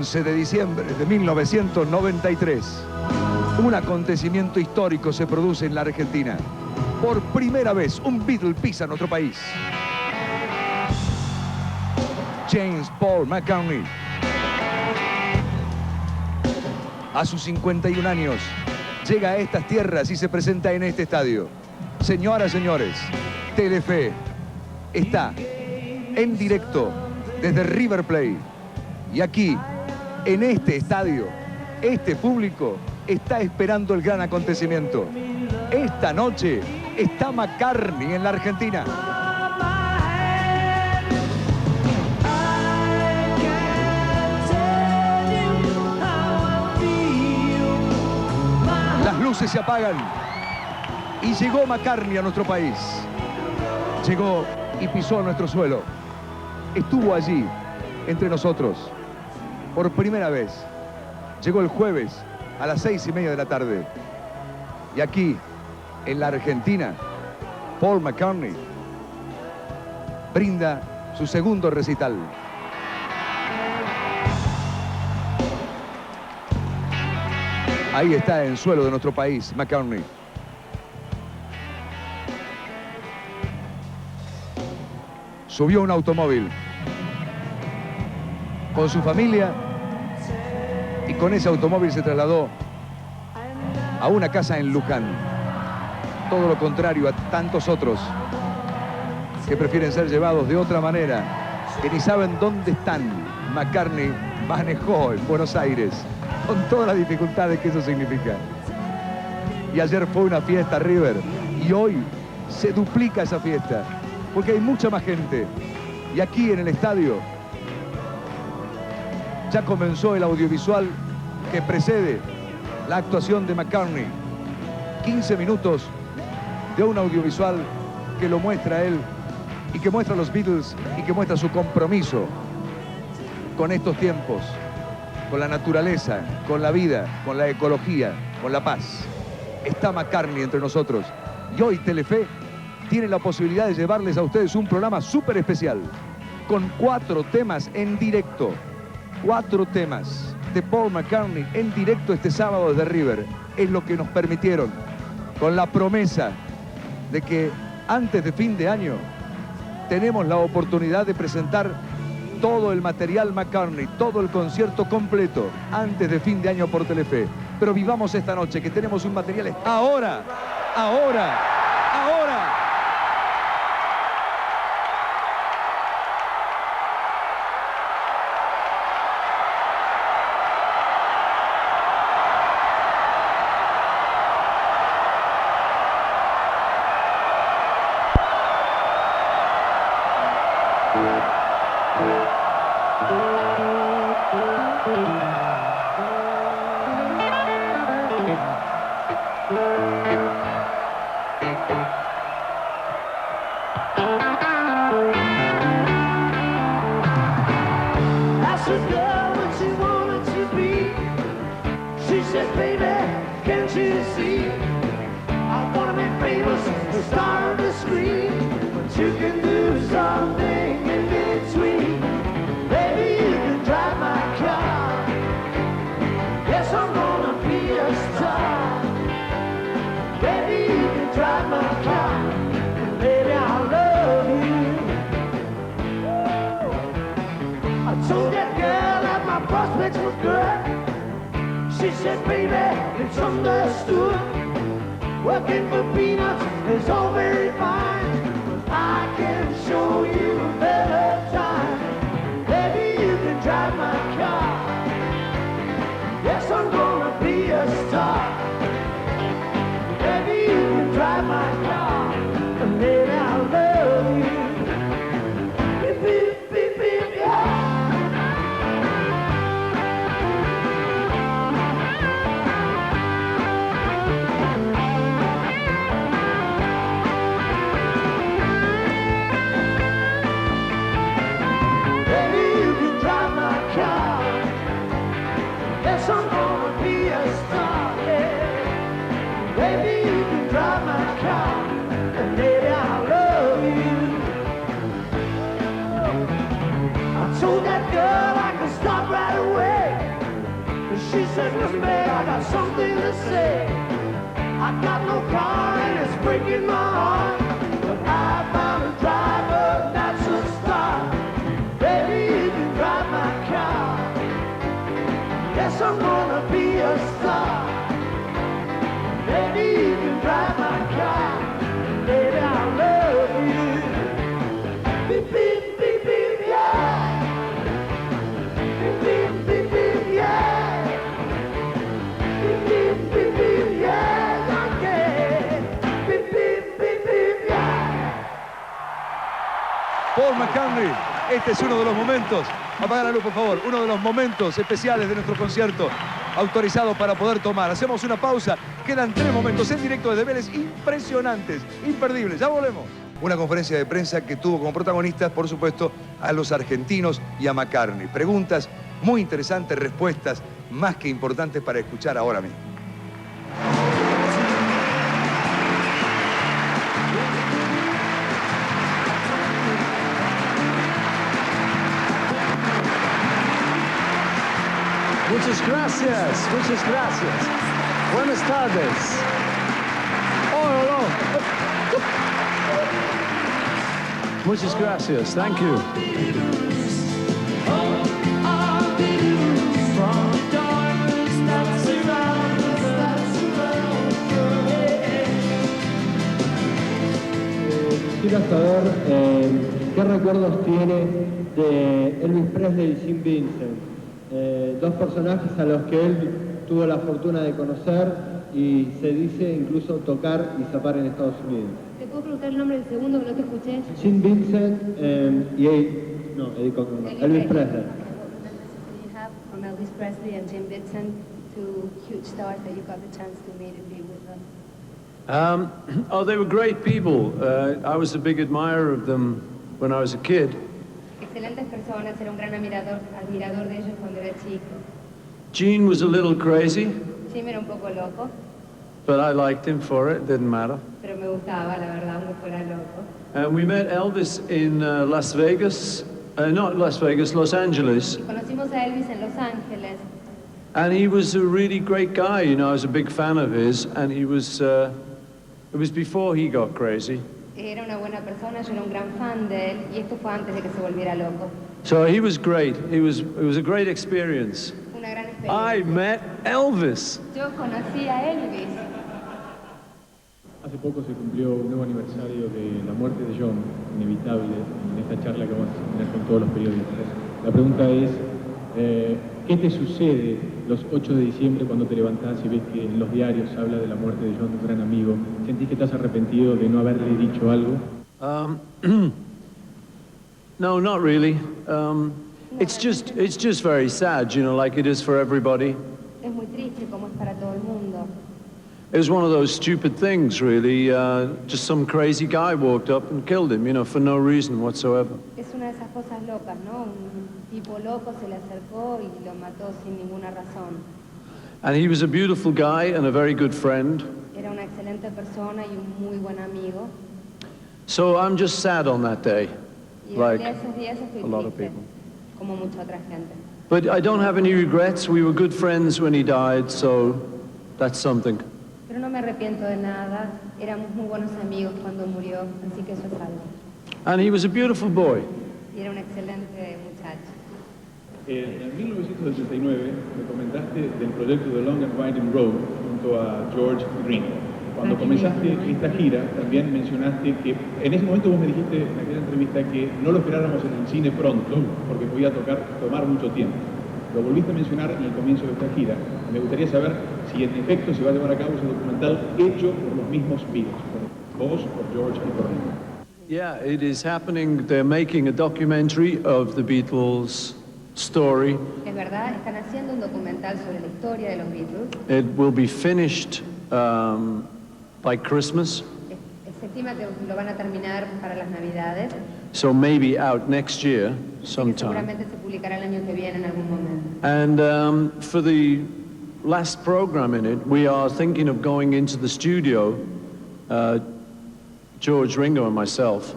11 de diciembre de 1993, un acontecimiento histórico se produce en la Argentina. Por primera vez, un Beatle pisa en nuestro país. James Paul McCartney, a sus 51 años, llega a estas tierras y se presenta en este estadio. Señoras, señores, Telefe está en directo desde River Plate. Y aquí, en este estadio, este público está esperando el gran acontecimiento. Esta noche está McCartney en la Argentina. Las luces se apagan y llegó McCartney a nuestro país. Llegó y pisó nuestro suelo. Estuvo allí entre nosotros por primera vez. Llegó el jueves a las 6:30 de la tarde. Y aquí, en la Argentina, Paul McCartney brinda su segundo recital. Ahí está en suelo de nuestro país, McCartney. Subió a un automóvil con su familia y con ese automóvil se trasladó a una casa en Luján. Todo lo contrario a tantos otros que prefieren ser llevados de otra manera, que ni saben dónde están. McCartney manejó en Buenos Aires con todas las dificultades que eso significa. Y ayer fue una fiesta River y hoy se duplica esa fiesta porque hay mucha más gente. Y aquí en el estadio ya comenzó el audiovisual que precede la actuación de McCartney. 15 minutos de un audiovisual que lo muestra él y que muestra a los Beatles y que muestra su compromiso con estos tiempos, con la naturaleza, con la vida, con la ecología, con la paz. Está McCartney entre nosotros y hoy Telefe tiene la posibilidad de llevarles a ustedes un programa súper especial con 4 temas en directo. 4 temas de Paul McCartney en directo este sábado desde River. Es lo que nos permitieron, con la promesa de que antes de fin de año tenemos la oportunidad de presentar todo el material McCartney, todo el concierto completo antes de fin de año por Telefe. Pero vivamos esta noche que tenemos un material ahora. She said, baby, it's understood. Working for peanuts is all very fine. I can show you a better time. Baby, you can drive my car. Yes, I'm gonna be a star. Baby, you can drive my car. And baby, I love you. Beep, beep, beep, beep, yeah. Yes, I'm gonna be a star, yeah. Baby, you can drive my car, and baby, I love you. got something to say. I got no car and it's breaking my heart, but I found a driver that's a star. Baby, you can drive my car. Yes, I'm gonna be a star. Baby, you can drive my car. Baby, I love you. Beep, beep, beep, beep, yeah. Beep, beep, beep, beep, yeah. Beep, beep, beep, beep, yeah. Okay. Beep, beep, beep, beep, yeah. Paul McCartney, este es uno de los momentos, apaga la luz por favor, uno de los momentos especiales de nuestro concierto, autorizado para poder tomar. Hacemos una pausa, quedan 3 momentos en directo desde Vélez, impresionantes, imperdibles, ya volvemos. Una conferencia de prensa que tuvo como protagonistas, por supuesto, a los argentinos y a McCartney. Preguntas muy interesantes, respuestas más que importantes para escuchar ahora mismo. Muchas gracias, muchas gracias. Buenas tardes. Hola. Muchas gracias, thank you. Quisiera saber qué recuerdos tiene de Elvis Presley y Jim Vincent. Dos personajes a los que él tuvo la fortuna de conocer y se dice incluso tocar y zapar en Estados Unidos. ¿Te puedo preguntar el nombre del segundo que no te escuché? Jim Vincent y Elvis Presley. You have from Elvis Presley and Jim Vincent, two huge stars that you got the chance to meet and be with them. They were great people. I was a big admirer of them when I was a kid. Excelentes personas, era un gran admirador de ellos cuando era chico. Gene was a little crazy, Jim era un poco loco, but I liked him for it. Didn't matter. pero me gustaba, la verdad, aunque fuera loco. And we met Elvis in Las Vegas, not Las Vegas, Los Angeles. Conocimos a Elvis en Los Ángeles. And he was a really great guy. You know, I was a big fan of his, and he was. It was before he got crazy. Era una buena persona, yo era un gran fan de él, y esto fue antes de que se volviera loco. So he was great. It was a great experience. Fue una gran I experiencia. met Elvis. Yo conocí a Elvis. Hace poco se cumplió un nuevo aniversario de la muerte de John, inevitable, en esta charla que vamos a tener con todos los periodistas. La pregunta es, ¿qué te sucede los 8 de diciembre cuando te levantás y ves que en los diarios se habla de la muerte de John, tu gran amigo? ¿Sentís que estás arrepentido de no haberle dicho algo? No, not really. It's just very sad, you know, like it is for everybody. Es muy triste como es para todo el mundo. It was one of those stupid things, really. Just some crazy guy walked up and killed him, you know, for no reason whatsoever. Es una de esas cosas locas, ¿no? Un tipo loco se le acercó y lo mató sin ninguna razón. And he was a beautiful guy and a very good friend. Era una excelente persona y un muy buen amigo. So I'm just sad on that day, Y like esos días estoy a lot of triste, people. como mucha otra gente. But I don't have any regrets. We were good friends when he died, so that's something. Pero no me arrepiento de nada. Éramos muy buenos amigos cuando murió, así que eso es algo. And he was a beautiful boy. Y era un excelente muchacho. En 1989 me comentaste del proyecto de Long and Winding Road junto a George Green. Cuando comenzaste esta gira, también mencionaste que en ese momento vos me dijiste en aquella entrevista que no lo esperáramos en el cine pronto, porque podía tomar mucho tiempo. Lo volviste a mencionar en el comienzo de esta gira. Me gustaría saber si en efecto se va a llevar a cabo ese documental hecho por los mismos Beatles, por vos, por George y por Ringo. Yeah, it is happening. They're making a documentary of the Beatles' story. Es verdad, están haciendo un documental sobre la historia de los Beatles. It will be finished by Christmas, Se estima que lo van a terminar para las Navidades. so maybe out next year Así que sometime. seguramente se publicará el año que viene en algún momento. And for the last program in it, we are thinking of going into the studio, George, Ringo and myself,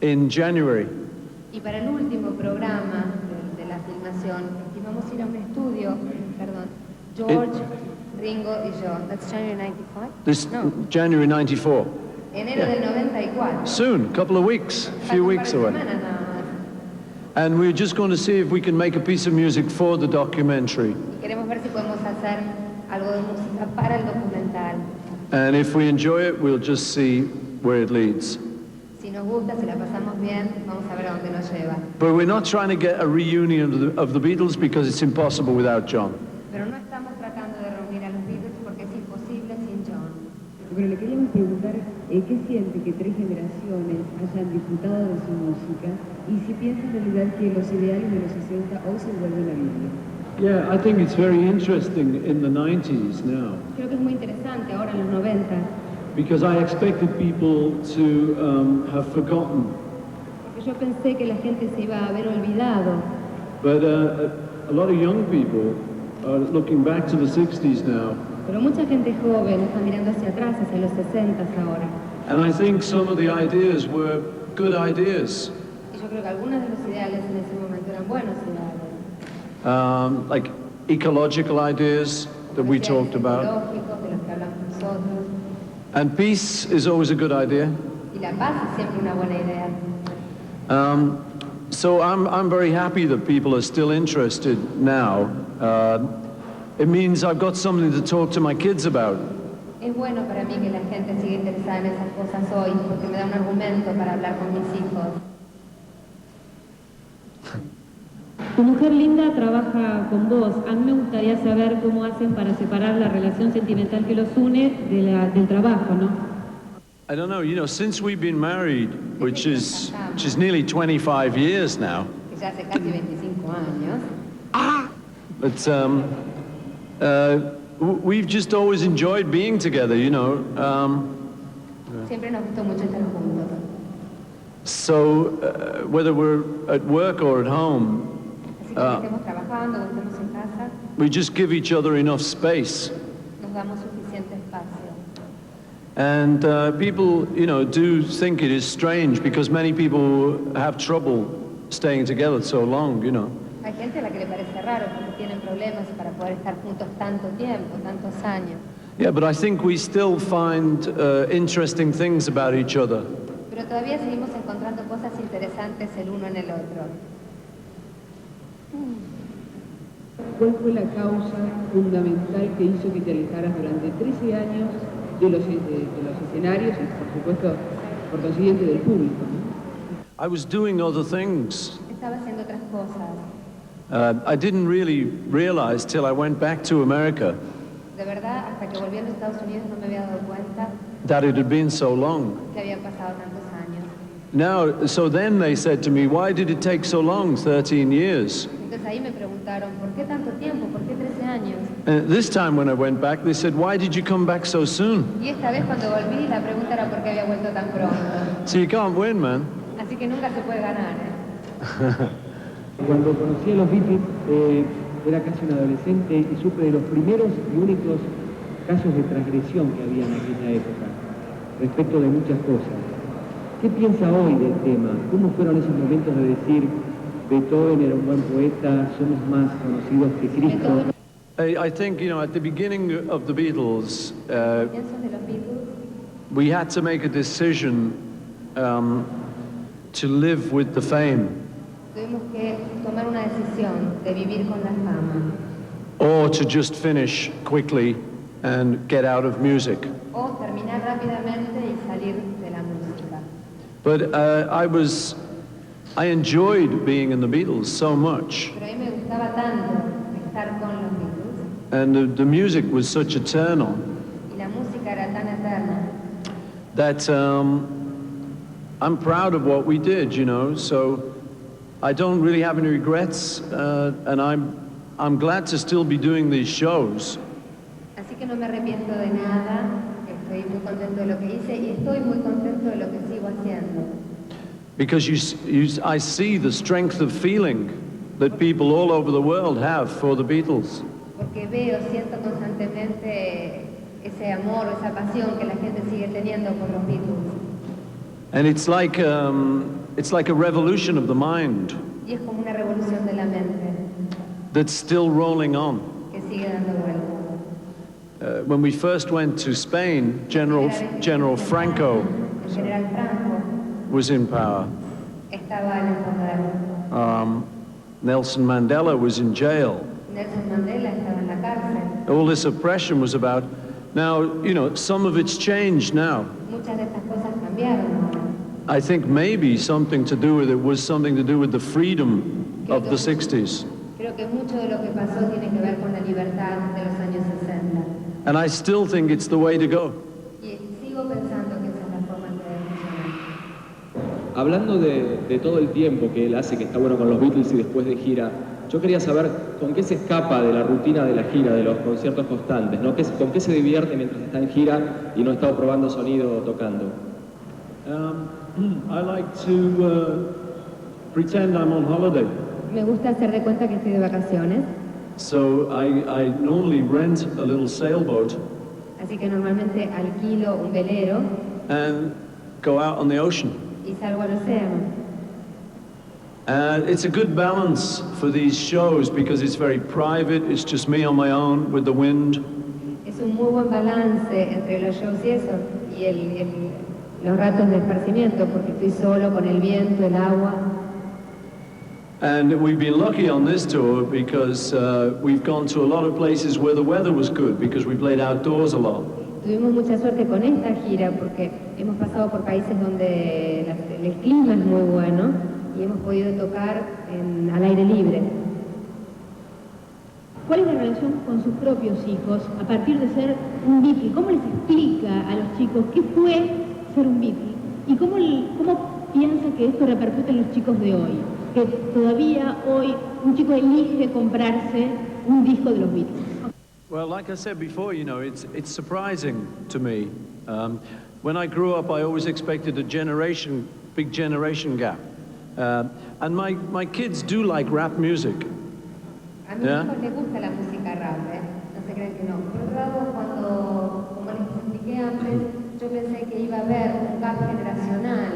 in January. Y para el último programa de la filmación, estimamos ir a un estudio, perdón, George, Ringo y yo. That's January 95? This No, January 94. enero del 94. Soon, a couple of weeks, a few weeks away. Semanas nada más. And we're just going to see if we can make a piece of music for the documentary. Y queremos ver si podemos hacer algo de música para el documental. And if we enjoy it, we'll just see where it leads. Si nos gusta, si la pasamos bien, vamos a ver a dónde nos lleva. But we're not trying to get a reunion of the Beatles because it's impossible without John. Pero no estamos tratando de reunir a los Beatles porque es imposible sin John. Pero le queríamos preguntar qué siente que 3 generaciones hayan disfrutado de su música y si piensa en realidad que los ideales de los 60 hoy se vuelven a vivir. Yeah, I think it's very interesting in the 90s now. Creo que es muy interesante ahora en los 90, Because I expected people to have forgotten. porque yo pensé que la gente se iba a haber olvidado. But a lot of young people are looking back to the 60s now. Pero mucha gente joven está mirando hacia atrás, hacia los 60 ahora. And I think some of the ideas were good ideas. Y yo creo que algunos de los ideales en ese momento eran buenos ideales. Like ecological ideas that we Los talked ideales about. ecológicos de los que hablamos nosotros. And peace is always a good idea. Y la paz es siempre una buena idea. So I'm very happy that people are still interested now. It means I've got something to talk to my kids about. Es bueno para mí que la gente siga interesada en esas cosas hoy, porque me da un argumento para hablar con mis hijos. Tu mujer Linda trabaja con vos. A mí me gustaría saber cómo hacen para separar la relación sentimental que los une del trabajo, ¿no? I don't know, since we've been married, which is nearly 25 years now, Que ya hace casi 25 años. but we've just always enjoyed being together, Siempre nos gustó mucho estar juntos. So whether we're at work or at home, Así que estemos trabajando o estemos en casa, we just give each other enough space. nos damos suficiente espacio. And people, do think it is strange because many people have trouble staying together so long, Hay gente a la que le parece raro porque tienen problemas para poder estar juntos tanto tiempo, tantos años. Yeah, but I think we still find interesting things about each other. Pero todavía seguimos encontrando cosas interesantes el uno en el otro. ¿Cuál fue la causa fundamental que hizo que te alejaras durante 13 años de los escenarios y, por supuesto, por consiguiente, del público, ¿no? I was doing other things. Estaba haciendo otras cosas. I didn't really realize till I went back to America De verdad, hasta que volví a los Estados Unidos no me había dado cuenta that it had been so long. que habían pasado tantos años. Now, so then they said to me, why did it take so long, 13 years? Entonces ahí me preguntaron, ¿por qué tanto tiempo? ¿Por qué 13 años? This time when I went back, they said, why did you come back so soon? Y esta vez cuando volví, la pregunta era por qué había vuelto tan pronto. So you can't win, man. Así que nunca se puede ganar, ¿eh? Cuando conocí a los Beatles, era casi un adolescente y supe de los primeros y únicos casos de transgresión que había en aquella época, respecto de muchas cosas. ¿Qué piensa hoy del tema? ¿Cómo fueron esos momentos de decir, Beethoven era un buen poeta, somos más conocidos que Cristo? I think, at the beginning of the Beatles, Pienso de los Beatles, we had to make a decision to live with the fame tuvimos que tomar una decisión de vivir con la fama or to just finish quickly and get out of music. o terminar rápidamente y salir de la música. But I enjoyed being in the Beatles so much, Pero a mí me gustaba tanto estar con los Beatles and the music was such a turn on y la música era tan eterna that I'm proud of what we did, so I don't really have any regrets, and I'm glad to still be doing these shows. Así que no me arrepiento de nada, estoy muy contento de lo que hice y estoy muy contento de lo que sigo haciendo. Because I see the strength of feeling that people all over the world have for the Beatles. Porque veo, siento constantemente ese amor, esa pasión que la gente sigue teniendo por los Beatles. And it's like a revolution of the mind Y es como una revolución de la mente that's still rolling on. que sigue dando vueltas. when we first went to Spain, General Franco El general Franco was in power. estaba en el poder. Nelson Mandela was in jail. Nelson Mandela estaba en la cárcel. All this oppression was about. Now, you know, some of it's changed now. Muchas de estas cosas cambiaron ahora. I think maybe something to do with it was something to do with the freedom of the 60s. Creo que mucho de lo que pasó tiene que ver con la libertad de los años 60. And I still think it's the way to go. Y sigo pensando que esa es la forma que debe funcionar. Hablando de todo el tiempo que él hace, que está bueno con los Beatles y después de gira, yo quería saber con qué se escapa de la rutina de la gira, de los conciertos constantes, ¿no? ¿Con qué se divierte mientras está en gira y no está probando sonido o tocando? I like to pretend I'm on holiday. Me gusta hacer de cuenta que estoy de vacaciones, So I normally rent a little sailboat así que normalmente alquilo un velero and go out on the ocean. y salgo al océano. And it's a good balance for these shows because it's very private, it's just me on my own with the wind. Es un muy buen balance entre los shows y eso, y los ratos de esparcimiento, porque estoy solo con el viento, el agua. And we've been lucky on this tour because we've gone to a lot of places where the weather was good because we played outdoors a lot. Tuvimos mucha suerte con esta gira porque hemos pasado por países donde el clima es muy bueno y hemos podido tocar al aire libre. ¿Cuál es la relación con sus propios hijos a partir de ser un Beatle? ¿Cómo les explica a los chicos qué fue ser un Beatle? ¿Y cómo piensa que esto repercute en los chicos de hoy? Que todavía hoy un chico elige comprarse un disco de los Beatles. Well, like I said before, you know, it's surprising to me. When I grew up, I always expected a big generation gap. And my kids do like rap music. A mis hijos les gusta la música rap, no se creen que no. Por otro lado, como les expliqué antes, yo pensé que iba a haber un gap generacional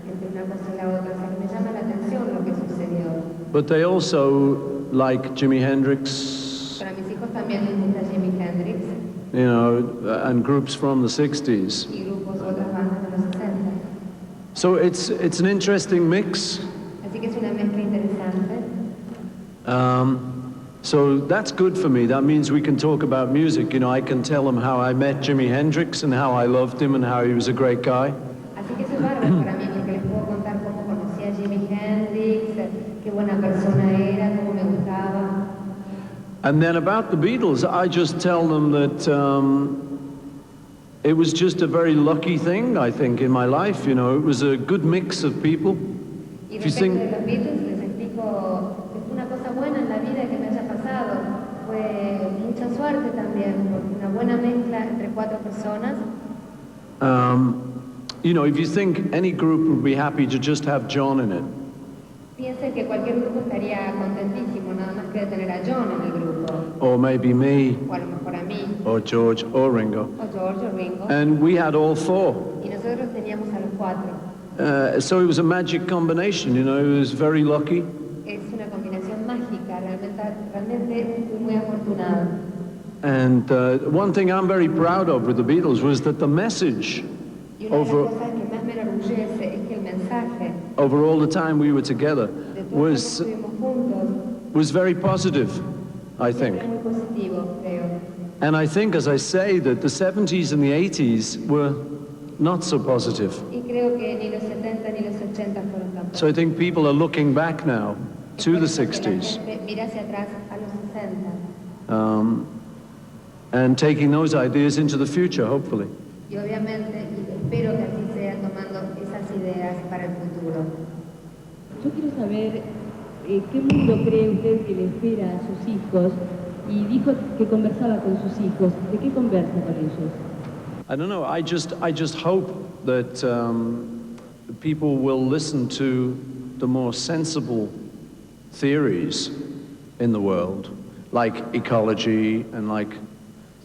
entre una cosa y la otra, o sea que me llama la atención lo que sucedió. But they also like Jimi Hendrix. Pero a mis hijos también les gusta Jimi Hendrix. You know, and groups from the 60s. Y grupos, otras bandas de los 60. So it's an interesting mix. Así que es una mezcla interesante. So that's good for me. That means we can talk about music. You know, I can tell them how I met Jimi Hendrix and how I loved him and how he was a great guy. Así que eso es bárbaro para mí, porque les puedo contar cómo conocí a Jimi Hendrix, qué buena persona era, cómo me gustaba. And then about the Beatles, I just tell them that it was just a very lucky thing, I think, in my life. You know, it was a good mix of people. Y respecto de los Beatles, les explico que fue una cosa buena en la vida que me haya pasado. Fue mucha suerte también, porque una buena mezcla entre 4 personas. You know, if you think any group would be happy to just have John in it. Piense que cualquier grupo estaría contentísimo, nada más que de tener a John en el grupo. Or maybe me. O a lo mejor a mí. Or George, or Ringo. O George o Ringo. And we had all 4. Y nosotros teníamos a los 4. So it was a magic combination, you know, it was very lucky. Es una combinación mágica, realmente fui muy afortunado. And one thing I'm very proud of with the Beatles was that the message Y una de las cosas que más me enorgullece es que el mensaje over all the time we were together de todo lo que estuvimos juntos was very positive, I think. siempre muy positivo, creo. And I think, as I say, that the 70s and the 80s were not so positive. Y creo que ni los 70 ni los 80 fueron tan So I think people are looking back now to the Es por eso que la 60s gente mira hacia atrás a los 60 and taking those ideas into the future, hopefully. y obviamente, y espero que así sea, tomando esas ideas para el futuro. Yo quiero saber qué mundo cree usted que le espera a sus hijos, y dijo que conversaba con sus hijos. ¿De qué conversa con ellos? I don't know. I just hope that people will listen to the more sensible theories in the world, like ecology and like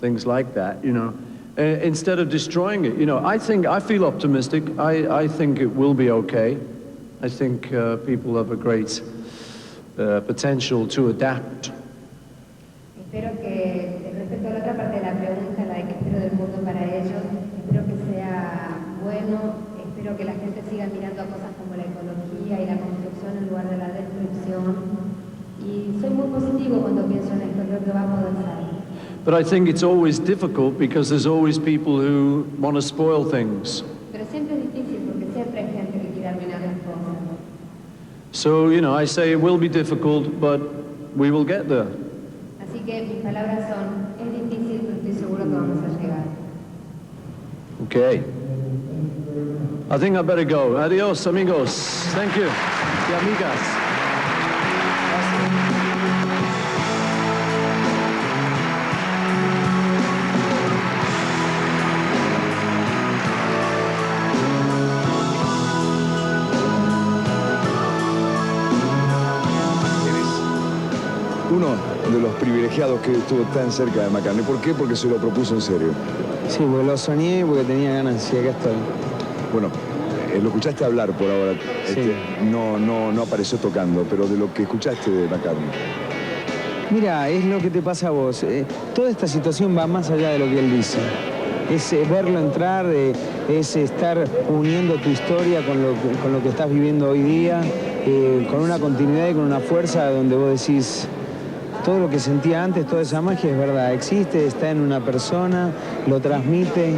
things like that. You know, instead of destroying it. You know, I feel optimistic. I think it will be okay. I think people have a great potential to adapt. Espero que, respecto a la otra parte de la pregunta, la que la gente siga mirando a cosas como la ecología y la construcción en lugar de la destrucción. Y soy muy positivo cuando pienso en esto, creo que va a poder ser. But I think it's always difficult because there's always people who want to spoil things. Pero siempre es difícil porque siempre hay gente que quiere arruinar las cosas. So, you know, I say it will be difficult, but we will get there. Así que mis palabras son, es difícil, pero estoy seguro que vamos a llegar. Okay. I think I better go. Adios, amigos. Thank you. Y amigas. Uno de los privilegiados que estuvo tan cerca de McCartney. ¿Por qué? Porque se lo propuso en serio. Sí, porque lo soñé y porque tenía ganas y acá estoy. Bueno, lo escuchaste hablar por ahora. Sí. No apareció tocando, pero de lo que escuchaste de McCartney. Mira, es lo que te pasa a vos. Toda esta situación va más allá de lo que él dice. Es verlo entrar, es estar uniendo tu historia con lo que estás viviendo hoy día, con una continuidad y con una fuerza donde vos decís, todo lo que sentía antes, toda esa magia es verdad, existe, está en una persona, lo transmite,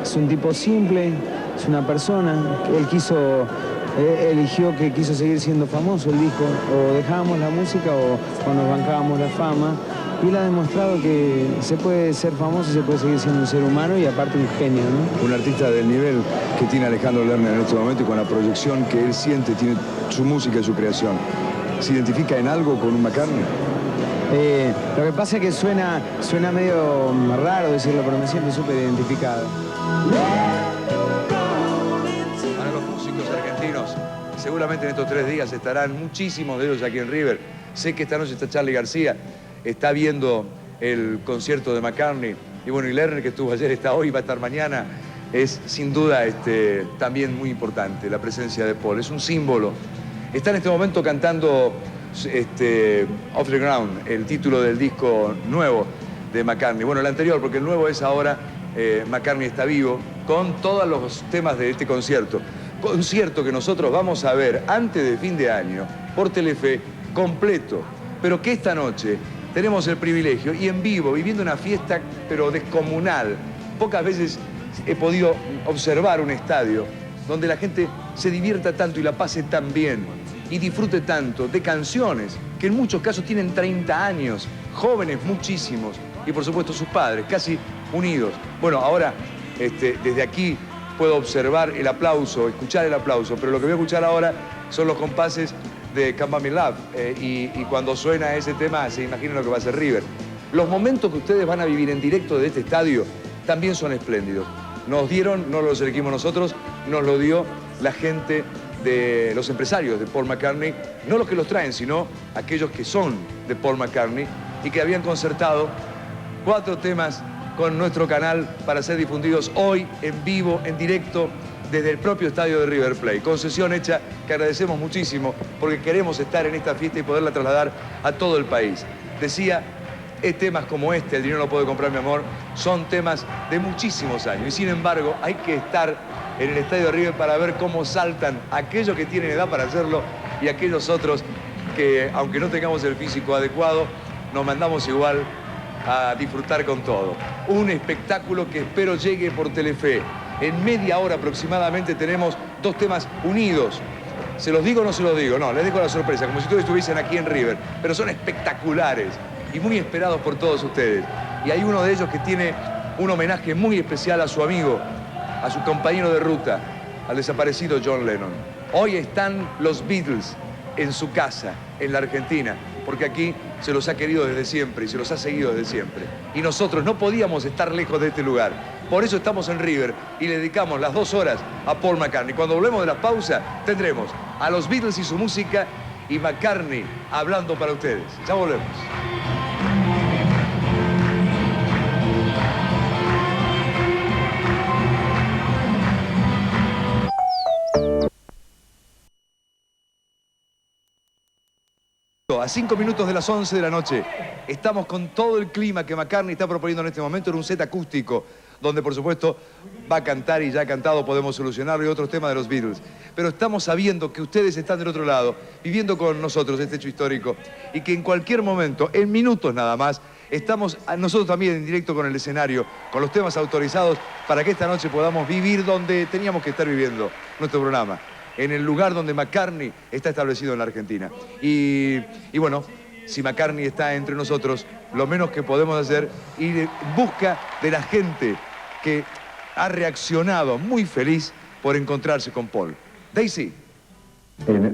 es un tipo simple, es una persona, él eligió que quiso seguir siendo famoso, él dijo, o dejábamos la música o nos bancábamos la fama, y él ha demostrado que se puede ser famoso y se puede seguir siendo un ser humano y aparte un genio, ¿no? Un artista del nivel que tiene Alejandro Lerner en este momento y con la proyección que él siente, tiene su música y su creación. ¿Se identifica en algo con un McCartney? Lo que pasa es que suena medio raro decirlo, pero me siento súper identificado. Para los músicos argentinos, seguramente en estos 3 días estarán muchísimos de ellos aquí en River. Sé que esta noche está Charly García, está viendo el concierto de McCartney. Y bueno, y Lerner, que estuvo ayer, está hoy, va a estar mañana. Es sin duda también muy importante la presencia de Paul. Es un símbolo. Está en este momento cantando Off the Ground, el título del disco nuevo de McCartney. Bueno, el anterior, porque el nuevo es ahora McCartney está vivo, con todos los temas de este concierto. Concierto que nosotros vamos a ver antes de fin de año por Telefe, completo. Pero que esta noche tenemos el privilegio y en vivo, viviendo una fiesta pero descomunal. Pocas veces he podido observar un estadio donde la gente se divierta tanto y la pase tan bien y disfrute tanto de canciones que en muchos casos tienen 30 años, jóvenes muchísimos, y por supuesto sus padres, casi unidos. Bueno, ahora desde aquí puedo observar el aplauso, escuchar el aplauso, pero lo que voy a escuchar ahora son los compases de Come Back My Love, y cuando suena ese tema se imaginan lo que va a ser River. Los momentos que ustedes van a vivir en directo de este estadio también son espléndidos. Nos dieron, no los elegimos nosotros, nos lo dio la gente de los empresarios de Paul McCartney, no los que los traen, sino aquellos que son de Paul McCartney y que habían concertado 4 temas con nuestro canal para ser difundidos hoy en vivo, en directo, desde el propio estadio de River Plate. Concesión hecha que agradecemos muchísimo porque queremos estar en esta fiesta y poderla trasladar a todo el país. Decía, temas como El dinero no puede comprar mi amor, son temas de muchísimos años y sin embargo hay que estar en el estadio de River para ver cómo saltan aquellos que tienen edad para hacerlo y aquellos otros que, aunque no tengamos el físico adecuado, nos mandamos igual a disfrutar con todo. Un espectáculo que espero llegue por Telefe. En media hora aproximadamente tenemos 2 temas unidos. ¿Se los digo o no se los digo? No, les dejo la sorpresa, como si todos estuviesen aquí en River. Pero son espectaculares y muy esperados por todos ustedes. Y hay uno de ellos que tiene un homenaje muy especial a su amigo, a su compañero de ruta, al desaparecido John Lennon. Hoy están los Beatles en su casa, en la Argentina, porque aquí se los ha querido desde siempre y se los ha seguido desde siempre. Y nosotros no podíamos estar lejos de este lugar. Por eso estamos en River y le dedicamos las 2 horas a Paul McCartney. Cuando volvemos de la pausa, tendremos a los Beatles y su música y McCartney hablando para ustedes. Ya volvemos. A 5 minutos de las 11 de la noche, estamos con todo el clima que McCartney está proponiendo en este momento en un set acústico. donde por supuesto va a cantar y ya ha cantado Podemos Solucionarlo y otros temas de los Beatles. Pero estamos sabiendo que ustedes están del otro lado, viviendo con nosotros este hecho histórico y que en cualquier momento, en minutos nada más, estamos nosotros también en directo con el escenario, con los temas autorizados para que esta noche podamos vivir donde teníamos que estar viviendo nuestro programa, en el lugar donde McCartney está establecido en la Argentina. Y bueno, si McCartney está entre nosotros, lo menos que podemos hacer es ir en busca de la gente que ha reaccionado muy feliz por encontrarse con Paul. Daisy.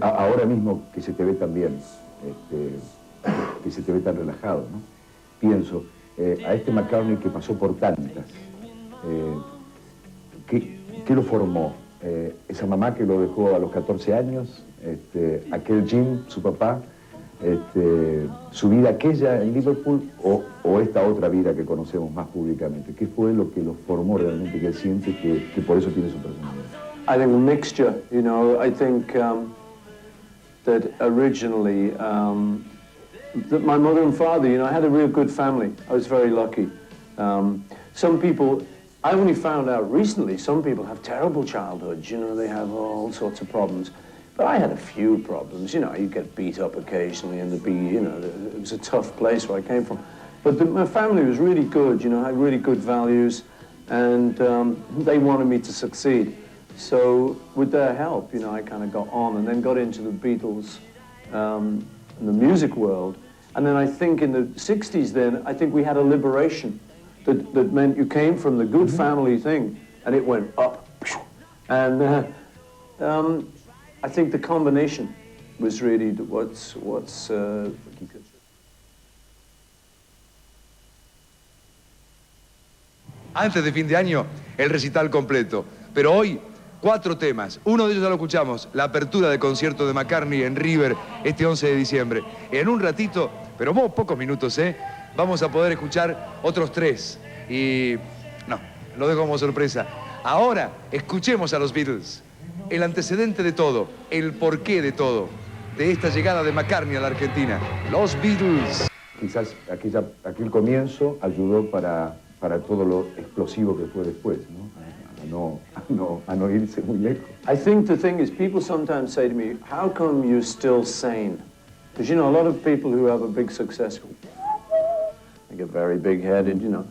Ahora mismo que se te ve tan bien, que se te ve tan relajado, ¿no? Pienso, a este McCartney que pasó por tantas, ¿qué lo formó? Esa mamá que lo dejó a los 14 años, aquel Jim, su papá, su vida aquella en Liverpool o esta otra vida que conocemos más públicamente. ¿Qué fue lo que lo formó realmente, que él siente que por eso tiene su personalidad? I think a mixture, you know. I think that originally, that my mother and father, you know, I had a real good family. I was very lucky. Some people, I only found out recently, some people have terrible childhoods, you know, they have all sorts of problems. But I had a few problems, you know, you get beat up occasionally and it was a tough place where I came from. But my family was really good, you know, had really good values, and they wanted me to succeed. So with their help, you know, I kind of got on and then got into the Beatles and the music world. And then I think in the 60s then, I think we had a liberation that meant you came from the good family thing and it went up. And I think the combination was really what's Antes de fin de año, el recital completo. Pero hoy, 4 temas. Uno de ellos ya lo escuchamos, la apertura del concierto de McCartney en River este 11 de diciembre. En un ratito, pero pocos minutos, vamos a poder escuchar otros 3. Y no, lo dejo como sorpresa. Ahora, escuchemos a los Beatles. El antecedente de todo, el porqué de todo, de esta llegada de McCartney a la Argentina. Los Beatles. Quizás aquel comienzo ayudó para todo lo explosivo que fue después, ¿no? A no irse muy lejos. I think the thing is, people sometimes say to me, how come you're still sane? Because, you know, a lot of people who have a big success, they get very big-headed, you know.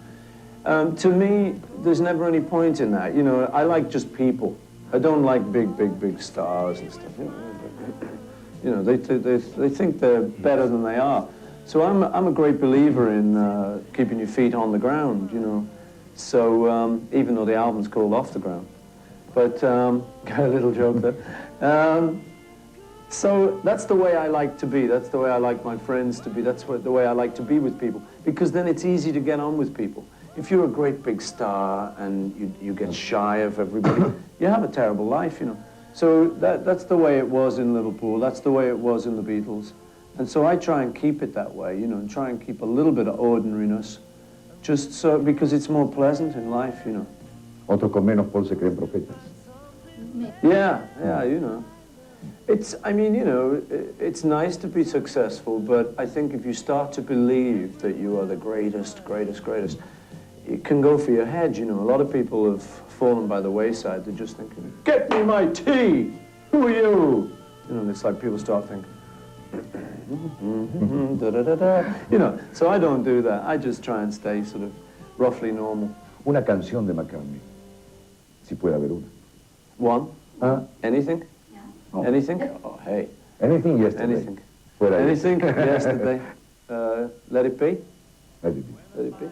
To me, there's never any point in that. You know, I like just people. I don't like big stars and stuff. You know, they think they're better than they are. So I'm a great believer in keeping your feet on the ground, you know. So even though the album's called Off the Ground, but got a little joke there. So that's the way I like to be. That's the way I like my friends to be. That's the way I like to be with people, because then it's easy to get on with people. If you're a great big star and you get shy of everybody, you have a terrible life, you know. So that's the way it was in Liverpool. That's the way it was in the Beatles. And so I try and keep it that way, you know, and try and keep a little bit of ordinariness, just so, because it's more pleasant in life, you know. Otros con menos Paul se creen profetas. Yeah, you know. I mean, you know, it's nice to be successful, but I think if you start to believe that you are the greatest, it can go for your head, you know. A lot of people have fallen by the wayside. They're just thinking, get me my tea! Who are you? You know, and it's like people start thinking, you know, so I don't do that. I just try and stay sort of roughly normal. Una canción de McCartney, si puede haber una. One? Ah. Anything? Oh. Anything? Oh, hey. Anything yesterday. Anything. Fuera ahí. Anything yesterday. Let it be. Let it be. Let it be.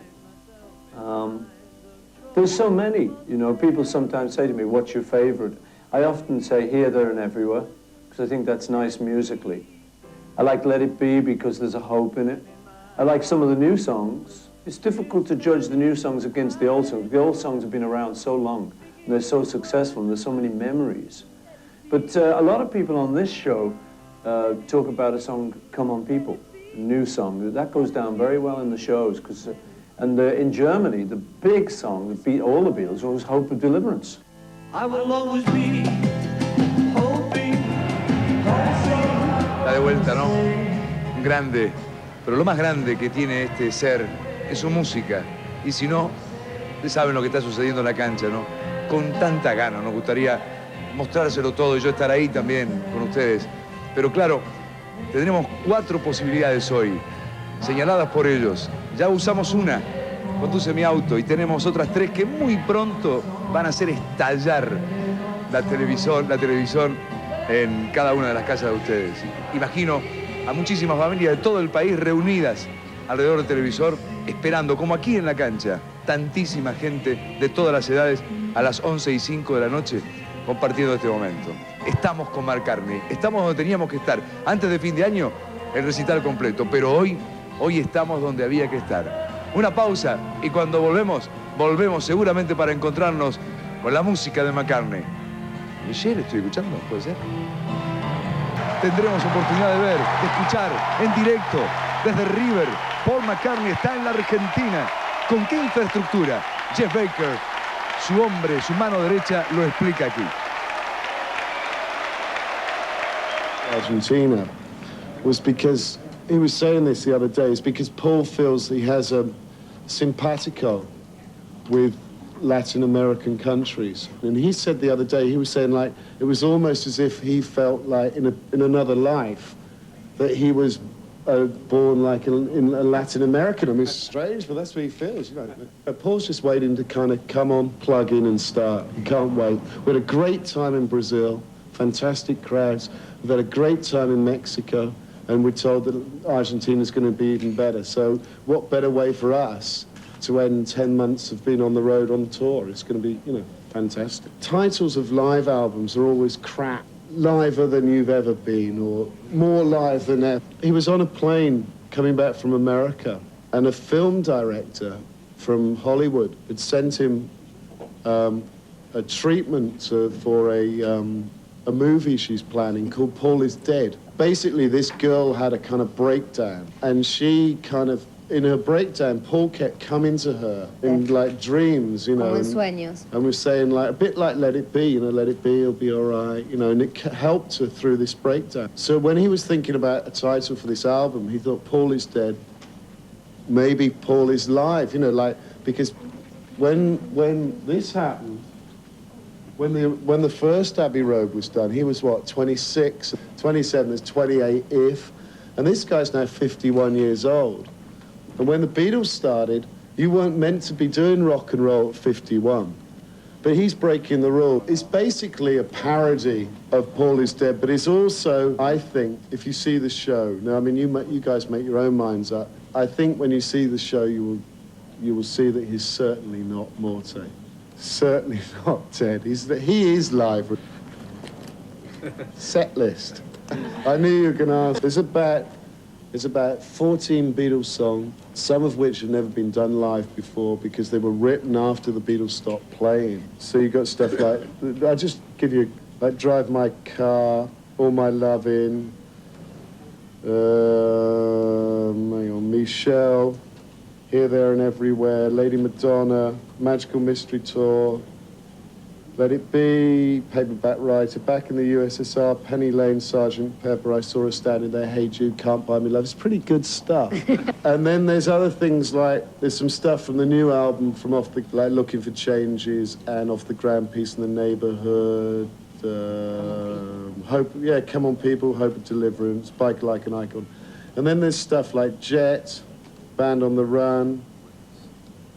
There's so many, you know. People sometimes say to me, what's your favorite? I often say Here, There and Everywhere, because I think that's nice musically. I like Let It Be because there's a hope in it. I like some of the new songs. It's difficult to judge the new songs against the old songs. The old songs have been around so long, and they're so successful, and there's so many memories. But a lot of people on this show talk about a song, Come On People, a new song. That goes down very well in the shows, because in Germany, the big song that beat all the Beatles was Hope of Deliverance. I will always be hoping. Está de vuelta, ¿no? Un grande, pero lo más grande que tiene este ser es su música. Y si no, Ustedes saben lo que está sucediendo en la cancha, ¿no? Con tanta gana, nos gustaría mostrárselo todo y yo estar ahí también con ustedes. Pero claro, tendremos 4 posibilidades hoy, señaladas por ellos. Ya usamos una, conduce mi auto, y tenemos otras 3 que muy pronto van a hacer estallar la televisión en cada una de las casas de ustedes. Imagino a muchísimas familias de todo el país reunidas alrededor del televisor, esperando, como aquí en la cancha, tantísima gente de todas las edades a las 11:05 de la noche compartiendo este momento. Estamos con Cartney, estamos donde teníamos que estar. Antes de fin de año, el recital completo, pero hoy estamos donde había que estar. Una pausa y cuando volvemos seguramente para encontrarnos con la música de Cartney. Michelle, estoy escuchando, ¿puede ser? Tendremos oportunidad de ver, de escuchar en directo desde River. Paul McCartney está en la Argentina. ¿Con qué infraestructura? Jeff Baker, su hombre, su mano derecha, lo explica aquí. Argentina was because, he was saying this the other day, it's because Paul feels he has a simpatico with Latin American countries. And he said the other day, he was saying like, it was almost as if he felt like in another life that he was born like in Latin American. I mean, it's strange, but that's what he feels, you know. Paul's just waiting to kind of come on, plug in and start. He can't wait. We had a great time in Brazil, fantastic crowds. We've had a great time in Mexico, and we're told that Argentina's going to be even better. So what better way for us to end 10 months of being on the road on tour? It's going to be, you know, fantastic. Titles of live albums are always crap. Liver than you've ever been, or more live than ever. He was on a plane coming back from America, and a film director from Hollywood had sent him a treatment for a movie she's planning called Paul is Dead. Basically, this girl had a kind of breakdown, and she kind of, in her breakdown, Paul kept coming to her in like dreams, you know. Como en sueños. And was saying like, a bit like Let It Be, you know, let it be, it'll be all right, you know, and it helped her through this breakdown. So when he was thinking about a title for this album, he thought Paul is Dead, maybe Paul is live, you know, like, because when this happened, when the first Abbey Road was done, he was what, 26, 27, there's 28 if, and this guy's now 51 years old. And when the Beatles started, you weren't meant to be doing rock and roll at 51. But he's breaking the rule. It's basically a parody of Paul is Dead, but it's also, I think, if you see the show, now, I mean, you guys make your own minds up. I think when you see the show, you will see that he's certainly not Morte. Certainly not dead. He is live. Set list. I knew you were going to ask. There's about 14 Beatles songs, some of which have never been done live before because they were written after the Beatles stopped playing. So you got stuff like, I'll just give you, like Drive My Car, All My Lovin', hang on, Michelle, Here, There and Everywhere, Lady Madonna, Magical Mystery Tour, Let It Be, Paperback Writer, Back in the USSR, Penny Lane, Sgt. Pepper, I Saw Her Standing There, Hey Jude, Can't Buy Me Love. It's pretty good stuff. And then there's other things like, there's some stuff from the new album from off the, like Looking for Changes and Off the Ground, Peace in the Neighborhood, Hope, yeah, Come On People, Hope of Deliverance, Bike Like an Icon. And then there's stuff like Jet, Band on the Run,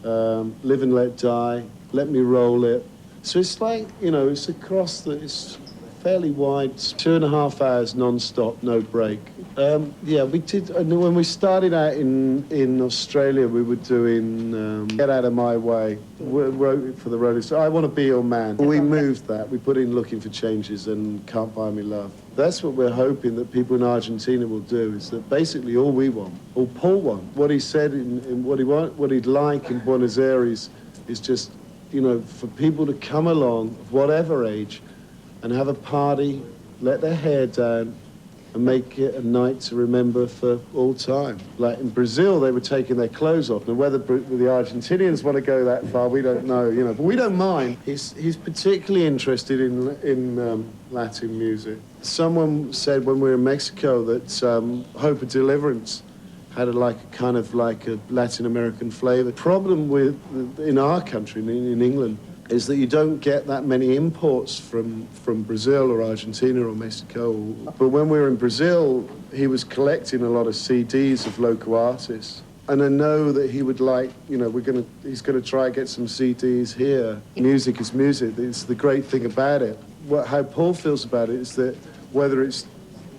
Live and Let Die, Let Me Roll It. So it's like, you know, it's across the, it's fairly wide, 2.5 hours non-stop, no break. Yeah, we did, when we started out in Australia, we were doing Get Out of My Way, we wrote it for the Rolling Stones, I Want to Be Your Man. We moved that, we put in Looking for Changes and Can't Buy Me Love. That's what we're hoping that people in Argentina will do, is that basically all we want, all Paul wants, what he said in what he'd like in Buenos Aires is just, you know, for people to come along, of whatever age, and have a party, let their hair down, and make it a night to remember for all time. Like in Brazil, they were taking their clothes off. And whether the Argentinians want to go that far, we don't know, you know. But we don't mind. He's particularly interested in Latin music. Someone said when we were in Mexico that Hope of Deliverance had a kind of a Latin American flavor. Problem with in our country, in England, is that you don't get that many imports from Brazil or Argentina or Mexico. But when we were in Brazil, he was collecting a lot of CDs of local artists. And I know that he would he's gonna try and get some CDs here. Music is music. It's the great thing about it. How Paul feels about it is that whether it's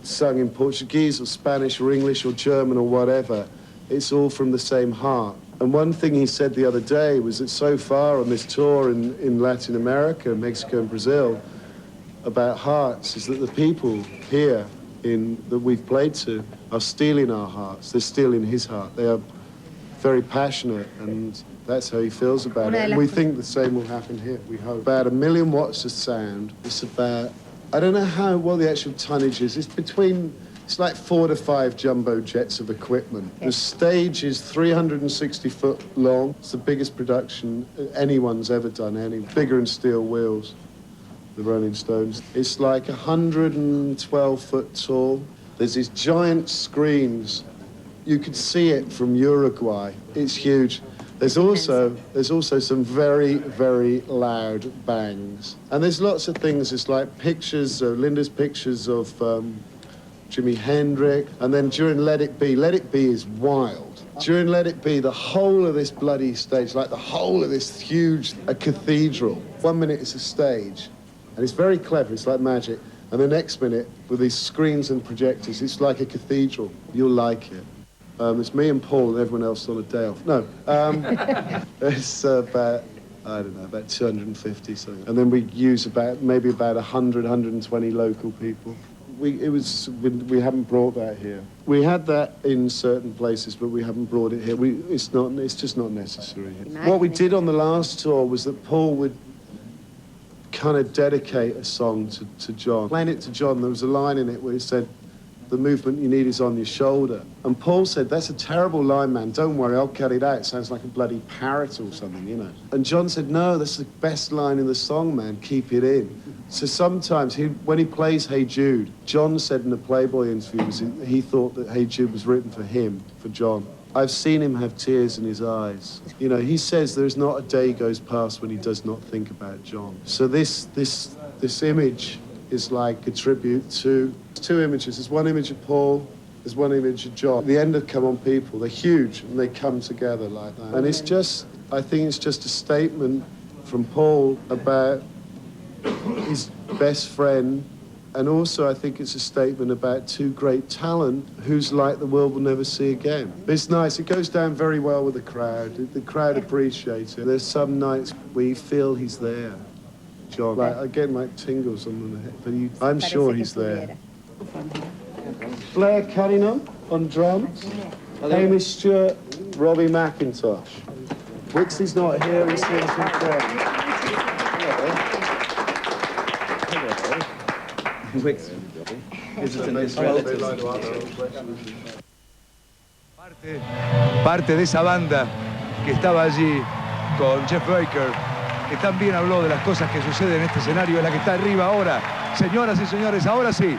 sung in Portuguese or Spanish or English or German or whatever, it's all from the same heart. And one thing he said the other day was that so far on this tour in Latin America, Mexico and Brazil, about hearts, is that the people here that we've played to are stealing our hearts. They're stealing his heart. They are very passionate, and that's how he feels about it. And we think the same will happen here, we hope. About 1 million watts of sound. It's about, I don't know what the actual tonnage is. It's like 4 to 5 jumbo jets of equipment. Okay. The stage is 360 foot long. It's the biggest production anyone's ever done, bigger than steel wheels, the Rolling Stones. It's like 112 foot tall. There's these giant screens. You could see it from Uruguay. It's huge. There's also some very, very loud bangs. And there's lots of things. It's like pictures, Linda's pictures of Jimi Hendrix, and then during Let It Be is wild. During Let It Be, the whole of this bloody stage, like the whole of this huge cathedral. 1 minute it's a stage, and it's very clever, it's like magic. And the next minute, with these screens and projectors, it's like a cathedral. You'll like it. It's me and Paul and everyone else on a day off. No, it's about, I don't know, about 250 something. And then we use maybe about 100, 120 local people. We haven't brought that here. We had that in certain places, but we haven't brought it here. It's just not necessary. What we did on the last tour was that Paul would kind of dedicate a song to John. Playing it to John, there was a line in it where he said, "The movement you need is on your shoulder." And Paul said, "That's a terrible line, man. Don't worry, I'll cut it out. It sounds like a bloody parrot or something, you know." And John said, "No, that's the best line in the song, man. Keep it in." So sometimes, when he plays Hey Jude, John said in a Playboy interview, he thought that Hey Jude was written for him, for John. I've seen him have tears in his eyes. You know, he says there's not a day goes past when he does not think about John. So this image is like a tribute to two images. There's one image of Paul, there's one image of John. The end of Come On People, they're huge and they come together like that. And I think it's just a statement from Paul about his best friend, and also I think it's a statement about two great talent whose light the world will never see again. But it's nice, it goes down very well with the crowd. The crowd appreciates it. There's some nights where you feel he's there. John, I get my tingles on the head, but I'm sure he's there. Blair Cunningham on drums, Hamish Stewart, Robbie McIntosh. Wixie's not here, he's here from France. Parte de esa banda que estaba allí con Jeff Baker, que también habló de las cosas que suceden en este escenario, es la que está arriba ahora. Señoras y señores, ahora sí.